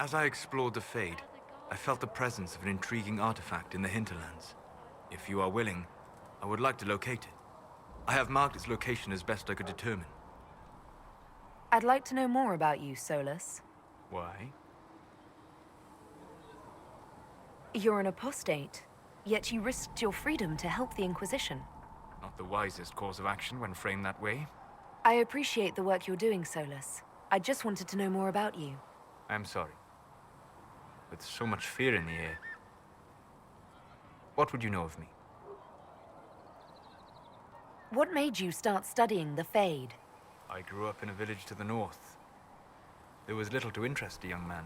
As I explored the Fade, I felt the presence of an intriguing artifact in the hinterlands. If you are willing, I would like to locate it. I have marked its location as best I could determine. I'd like to know more about you, Solas. Why? You're an apostate, yet you risked your freedom to help the Inquisition. Not the wisest course of action when framed that way. I appreciate the work you're doing, Solas. I just wanted to know more about you. I'm sorry. With so much fear in the air. What would you know of me? What made you start studying the Fade? I grew up in a village to the north. There was little to interest a young man,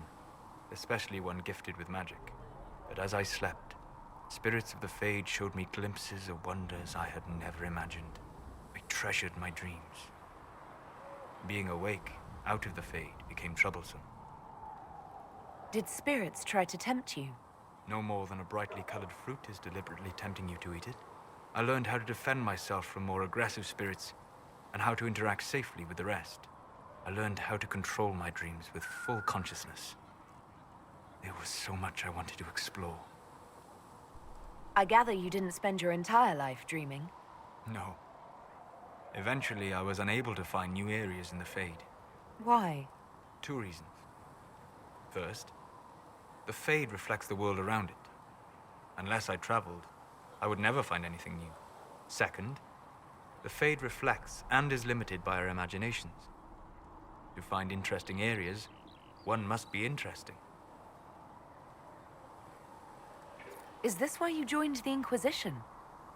especially one gifted with magic. But as I slept, spirits of the Fade showed me glimpses of wonders I had never imagined. I treasured my dreams. Being awake, out of the Fade, became troublesome. Did spirits try to tempt you? No more than a brightly colored fruit is deliberately tempting you to eat it. I learned how to defend myself from more aggressive spirits, and how to interact safely with the rest. I learned how to control my dreams with full consciousness. There was so much I wanted to explore. I gather you didn't spend your entire life dreaming. No. Eventually, I was unable to find new areas in the Fade. Why? 2 reasons. First, the Fade reflects the world around it. Unless I traveled, I would never find anything new. Second, the Fade reflects and is limited by our imaginations. To find interesting areas, one must be interesting. Is this why you joined the Inquisition?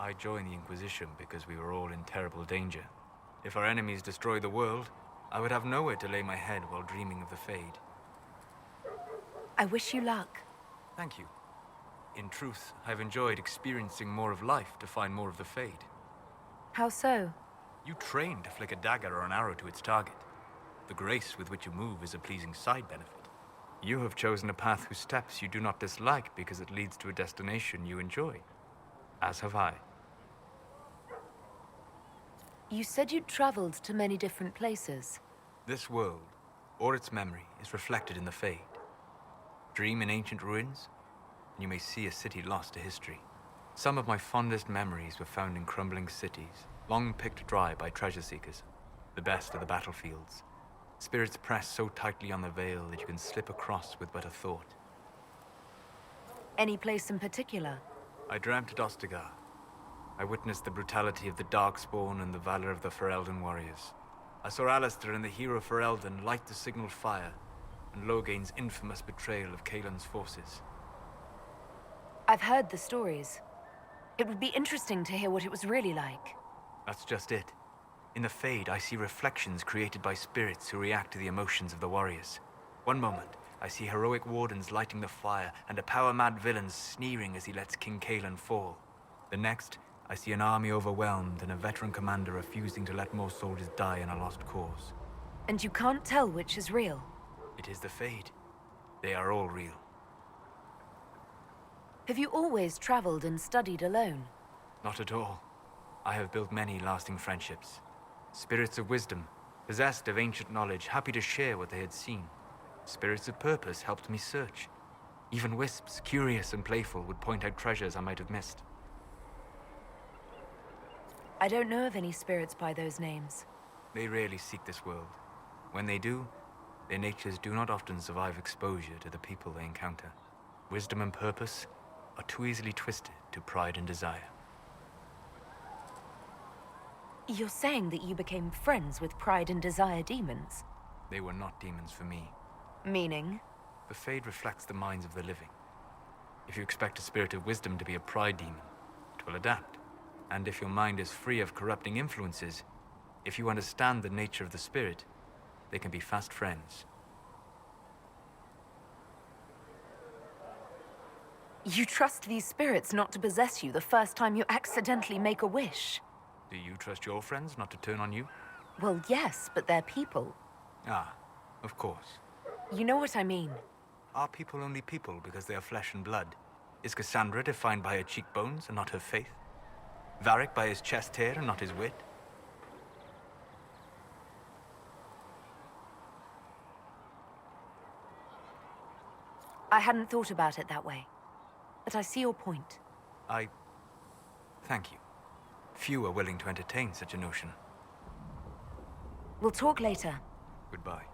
I joined the Inquisition because we were all in terrible danger. If our enemies destroyed the world, I would have nowhere to lay my head while dreaming of the Fade. I wish you luck. Thank you. In truth, I've enjoyed experiencing more of life to find more of the Fade. How so? You train to flick a dagger or an arrow to its target. The grace with which you move is a pleasing side benefit. You have chosen a path whose steps you do not dislike because it leads to a destination you enjoy. As have I. You said you'd traveled to many different places. This world, or its memory, is reflected in the Fade. Dream in ancient ruins, and you may see a city lost to history. Some of my fondest memories were found in crumbling cities, long picked dry by treasure seekers. The best of the battlefields. Spirits press so tightly on the veil that you can slip across with but a thought. Any place in particular? I dreamt at Ostagar. I witnessed the brutality of the Darkspawn and the valor of the Ferelden warriors. I saw Alistair and the hero Ferelden light the signaled fire, and Logain's infamous betrayal of Kaelin's forces. I've heard the stories. It would be interesting to hear what it was really like. That's just it. In the Fade, I see reflections created by spirits who react to the emotions of the warriors. One moment, I see heroic wardens lighting the fire and a power-mad villain sneering as he lets King Kaelin fall. The next, I see an army overwhelmed and a veteran commander refusing to let more soldiers die in a lost cause. And you can't tell which is real? It is the Fade. They are all real. Have you always traveled and studied alone? Not at all. I have built many lasting friendships. Spirits of wisdom, possessed of ancient knowledge, happy to share what they had seen. Spirits of purpose helped me search. Even wisps, curious and playful, would point out treasures I might have missed. I don't know of any spirits by those names. They rarely seek this world. When they do, their natures do not often survive exposure to the people they encounter. Wisdom and purpose are too easily twisted to pride and desire. You're saying that you became friends with Pride and Desire demons? They were not demons for me. Meaning? The Fade reflects the minds of the living. If you expect a spirit of wisdom to be a pride demon, it will adapt. And if your mind is free of corrupting influences, if you understand the nature of the spirit, they can be fast friends. You trust these spirits not to possess you the first time you accidentally make a wish? Do you trust your friends not to turn on you? Well, yes, but they're people. Ah, of course. You know what I mean. Are people only people because they are flesh and blood? Is Cassandra defined by her cheekbones and not her faith? Varric by his chest hair and not his wit? I hadn't thought about it that way. But I see your point. I thank you. Few are willing to entertain such a notion. We'll talk later. Goodbye.